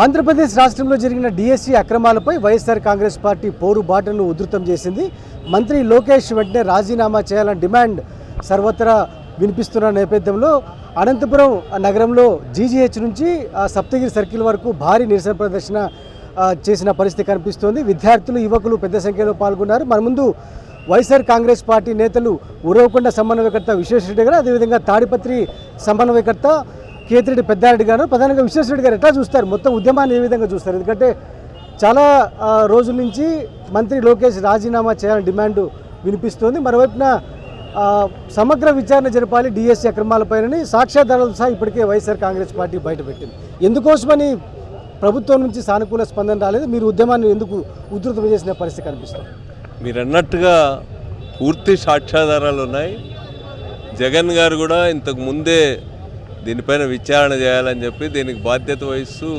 ఆంధ్రప్రదేశ్ రాష్ట్రంలో జరిగిన DSC అక్రమాలపై YSR Congress party పోరుబాటను ఉధృతం చేసింది. మంత్రి లోకేష్ వెంటనే రాజీనామా చేయాలని డిమాండ్ సర్వత్రా వినిపిస్తున్న నేపథ్యంలో అనంతపురం నగరంలో జీజీహెచ్ నుంచి సప్తగిరి సర్కిల్ వరకు భారీ నిరసన ప్రదర్శన చేసిన పరిస్థితి కనిపిస్తోంది. విద్యార్థులు, యువకులు పెద్ద సంఖ్యలో పాల్గొన్నారు. మన ముందు వైఎస్ఆర్ కాంగ్రెస్ పార్టీ నేతలు ఉరవకొండ సమన్వయకర్త విశ్వేశ్వరరెడ్డి గారు, అదేవిధంగా తాడిపత్రి సమన్వయకర్త కేతిరెడ్డి పెద్దారెడ్డి గారు. ప్రధానంగా విశ్వేశ్వరరెడ్డి గారు ఎట్లా చూస్తారు, మొత్తం ఉద్యమాన్ని ఏ విధంగా చూస్తారు? ఎందుకంటే చాలా రోజుల నుంచి మంత్రి లోకేష్ రాజీనామా చేయాలని డిమాండ్ వినిపిస్తోంది. మరోవైపున సమగ్ర విచారణ జరపాలి డిఎస్సి అక్రమాలపైనని సాక్ష్యాధారాలు సహా ఇప్పటికే వైఎస్ఆర్ కాంగ్రెస్ పార్టీ బయటపెట్టింది. ఎందుకోసమని ప్రభుత్వం నుంచి సానుకూల స్పందన రాలేదు? మీరు ఉద్యమాన్ని ఎందుకు ఉధృతం చేసిన పరిస్థితి కనిపిస్తుంది? మీరు అన్నట్టుగా పూర్తి సాక్ష్యాధారాలు ఉన్నాయి. జగన్ గారు కూడా ఇంతకు ముందే దీనిపైన విచారణ చేయాలని చెప్పి దీనికి బాధ్యత వహిస్తూ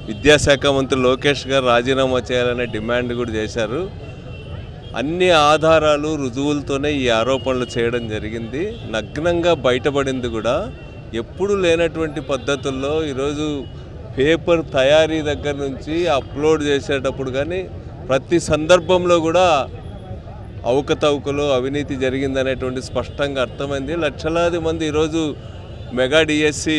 విద్యాశాఖ మంత్రి లోకేష్ గారు రాజీనామా చేయాలనే డిమాండ్ కూడా చేశారు. అన్ని ఆధారాలు, రుజువులతోనే ఈ ఆరోపణలు చేయడం జరిగింది. నగ్నంగా బయటపడింది కూడా. ఎప్పుడు లేనటువంటి పద్ధతుల్లో ఈరోజు పేపర్ తయారీ దగ్గర నుంచి అప్లోడ్ చేసేటప్పుడు కానీ ప్రతి సందర్భంలో కూడా అవకతవకలు, అవినీతి జరిగిందనేటువంటి స్పష్టంగా అర్థమైంది. లక్షలాది మంది ఈరోజు మెగా డిఎస్సి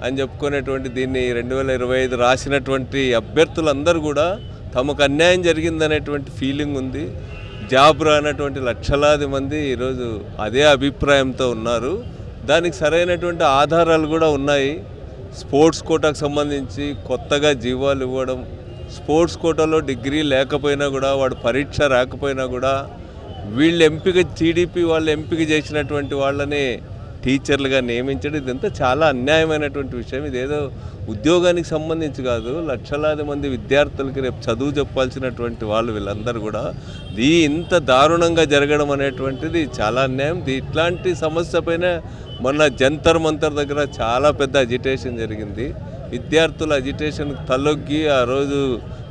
అని చెప్పుకునేటువంటి దీన్ని 2025 రాసినటువంటి అభ్యర్థులందరూ కూడా తమకు అన్యాయం జరిగిందనేటువంటి ఫీలింగ్ ఉంది. జాబ్ రానటువంటి లక్షలాది మంది ఈరోజు అదే అభిప్రాయంతో ఉన్నారు. దానికి సరైనటువంటి ఆధారాలు కూడా ఉన్నాయి. స్పోర్ట్స్ కోటాకు సంబంధించి కొత్తగా జీవాలు ఇవ్వడం, స్పోర్ట్స్ కోటాలో డిగ్రీ లేకపోయినా కూడా, వాడు పరీక్ష రాకపోయినా కూడా వీళ్ళు ఎంపిక, టీడీపీ వాళ్ళు ఎంపిక చేసినటువంటి వాళ్ళని టీచర్లుగా నియమించడం, ఇదంతా చాలా అన్యాయమైనటువంటి విషయం. ఇదేదో ఉద్యోగానికి సంబంధించి కాదు. లక్షలాది మంది విద్యార్థులకి రేపు చదువు చెప్పాల్సినటువంటి వాళ్ళు వీళ్ళందరూ కూడా ఇంత దారుణంగా జరగడం అనేటువంటిది చాలా అన్యాయం. ఇట్లాంటి సమస్య పైన మొన్న జంతర్ మంతర్ దగ్గర చాలా పెద్ద అజిటేషన్ జరిగింది. విద్యార్థుల అజిటేషన్కి తలొగ్గి ఆ రోజు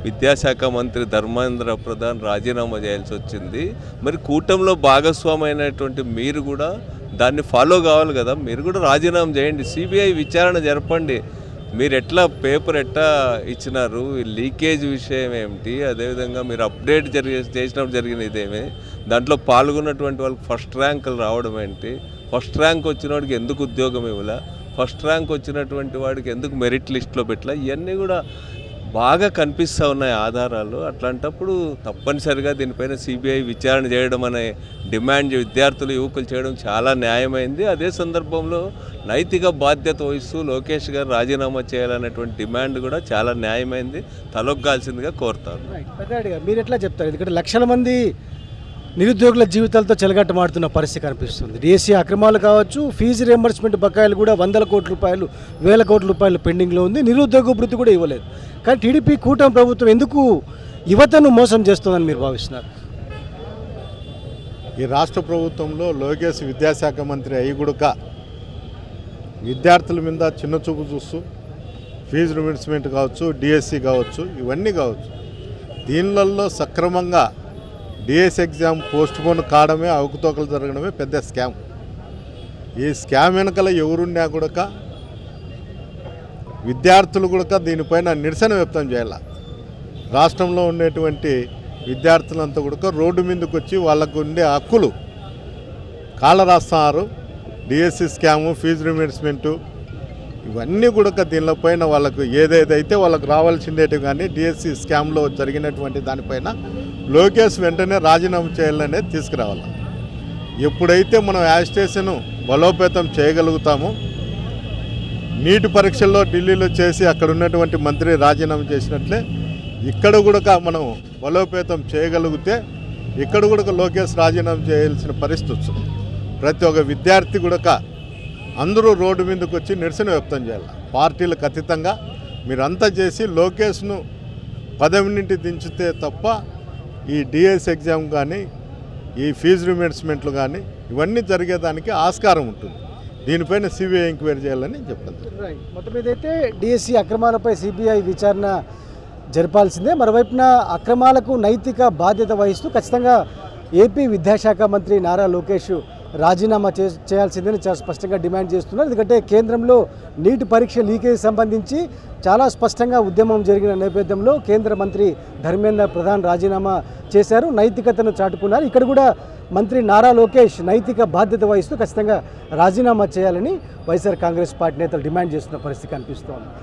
విద్యాశాఖ మంత్రి ధర్మేంద్ర ప్రధాన్ రాజీనామా చేయాల్సి వచ్చింది. మరి కూటమిలో భాగస్వామి అయినటువంటి మీరు కూడా దాన్ని ఫాలో కావాలి కదా. మీరు కూడా రాజీనామా చేయండి, సిబిఐ విచారణ జరపండి. మీరు ఎట్లా పేపర్ ఎట్లా ఇచ్చినారు, లీకేజ్ విషయం ఏమిటి, అదేవిధంగా మీరు అప్డేట్ చేసినప్పుడు జరిగిన ఇదేమి, దాంట్లో పాల్గొన్నటువంటి వాళ్ళకి ఫస్ట్ ర్యాంకులు రావడం ఏంటి, ఫస్ట్ ర్యాంక్ వచ్చిన వాడికి ఎందుకు ఉద్యోగం ఇవ్వలే, ఫస్ట్ ర్యాంక్ వచ్చినటువంటి వాడికి ఎందుకు మెరిట్ లిస్ట్లో పెట్టలే, ఇవన్నీ కూడా బాగా కనిపిస్తూ ఉన్నాయి ఆధారాలు. అట్లాంటప్పుడు తప్పనిసరిగా దీనిపైన సిబిఐ విచారణ చేయడం అనే డిమాండ్ విద్యార్థులు, యువకులు చేయడం చాలా న్యాయమైంది. అదే సందర్భంలో నైతిక బాధ్యత వహిస్తూ లోకేష్ గారు రాజీనామా చేయాలనేటువంటి డిమాండ్ కూడా చాలా న్యాయమైంది. తలొగ్గాల్సిందిగా కోరుతారు. మీరు ఎట్లా చెప్తారు? ఎందుకంటే లక్షల మంది నిరుద్యోగుల జీవితాలతో చెలగట్టమాడుతున్న పరిస్థితి కనిపిస్తుంది. డిఎస్సి అక్రమాలు కావచ్చు, ఫీజు రియంబర్స్మెంట్ బకాయిలు కూడా 100 కోట్ల రూపాయలు, 1000 కోట్ల రూపాయలు పెండింగ్లో ఉంది. నిరుద్యోగ భృతి కూడా ఇవ్వలేదు. కానీ టీడీపీ కూటమి ప్రభుత్వం ఎందుకు యువతను మోసం చేస్తుందని మీరు భావిస్తున్నారు? ఈ రాష్ట్ర ప్రభుత్వంలో లోకేష్ విద్యాశాఖ మంత్రి అయ్యగుడక విద్యార్థుల మీద చిన్న చూపు చూస్తూ ఫీజు రియంబర్స్మెంట్ కావచ్చు, డిఎస్సి కావచ్చు, ఇవన్నీ కావచ్చు, దీనిలలో సక్రమంగా డిఎస్సి ఎగ్జామ్ పోస్ట్పోన్ కావడమే, అవకతవకలు జరగడమే పెద్ద స్కామ్. ఈ స్కామ్ వెనకాల ఎవరున్నా కూడా విద్యార్థులు కూడా దీనిపైన నిరసన వ్యక్తం చేయాలి. రాష్ట్రంలో ఉండేటువంటి విద్యార్థులంతా కూడా రోడ్డు మీదకి వచ్చి వాళ్ళకు ఉండే హక్కులు కాళ్ళ రాస్తున్నారు. డిఎస్సి స్కాము, ఫీజు రియంబర్స్మెంటు, ఇవన్నీ కూడా దీనిపైన వాళ్ళకు ఏదేదైతే వాళ్ళకు రావాల్సిందేటి కానీ డిఎస్సి స్కామ్లో జరిగినటువంటి దానిపైన లోకేష్ వెంటనే రాజీనామా చేయాలనేది తీసుకురావాలి. ఎప్పుడైతే మనం యాజిటేషన్ బలోపేతం చేయగలుగుతామో, నీటి పరీక్షల్లో ఢిల్లీలో చేసి అక్కడ ఉన్నటువంటి మంత్రి రాజీనామా చేసినట్లే ఇక్కడ కూడా మనం బలోపేతం చేయగలిగితే ఇక్కడ కూడా లోకేష్ రాజీనామా చేయాల్సిన పరిస్థితి వస్తుంది. ప్రతి ఒక్క విద్యార్థి కూడా అందరూ రోడ్డు మీదకి వచ్చి నిరసన వ్యక్తం చేయాలి. పార్టీలకు అతీతంగా మీరంతా చేసి లోకేష్ను పదవి నుండి దించితే తప్ప ఈ డిఎస్ ఎగ్జామ్ కానీ, ఈ ఫీజు రియంబర్స్మెంట్లు కానీ ఇవన్నీ జరిగేదానికి ఆస్కారం ఉంటుంది. దీనిపైన సిబిఐ ఎంక్వైరీ చేయాలని చెప్తాను. మొత్తం మీదైతే డిఎస్సి అక్రమాలపై సిబిఐ విచారణ జరపాల్సిందే. మరోవైపున అక్రమాలకు నైతిక బాధ్యత వహిస్తూ ఖచ్చితంగా ఏపీ విద్యాశాఖ మంత్రి నారా లోకేష్ రాజీనామా చేయాల్సిందని చాలా స్పష్టంగా డిమాండ్ చేస్తున్నారు. ఎందుకంటే కేంద్రంలో నీట్ పరీక్ష లీకేజ్ సంబంధించి చాలా స్పష్టంగా ఉద్యమం జరిగిన నేపథ్యంలో కేంద్ర మంత్రి ధర్మేంద్ర ప్రధాన్ రాజీనామా చేశారు, నైతికతను చాటుకున్నారు. ఇక్కడ కూడా మంత్రి నారా లోకేష్ నైతిక బాధ్యత వహిస్తూ ఖచ్చితంగా రాజీనామా చేయాలని వైఎస్ఆర్ కాంగ్రెస్ పార్టీ నేతలు డిమాండ్ చేస్తున్న పరిస్థితి కనిపిస్తోంది.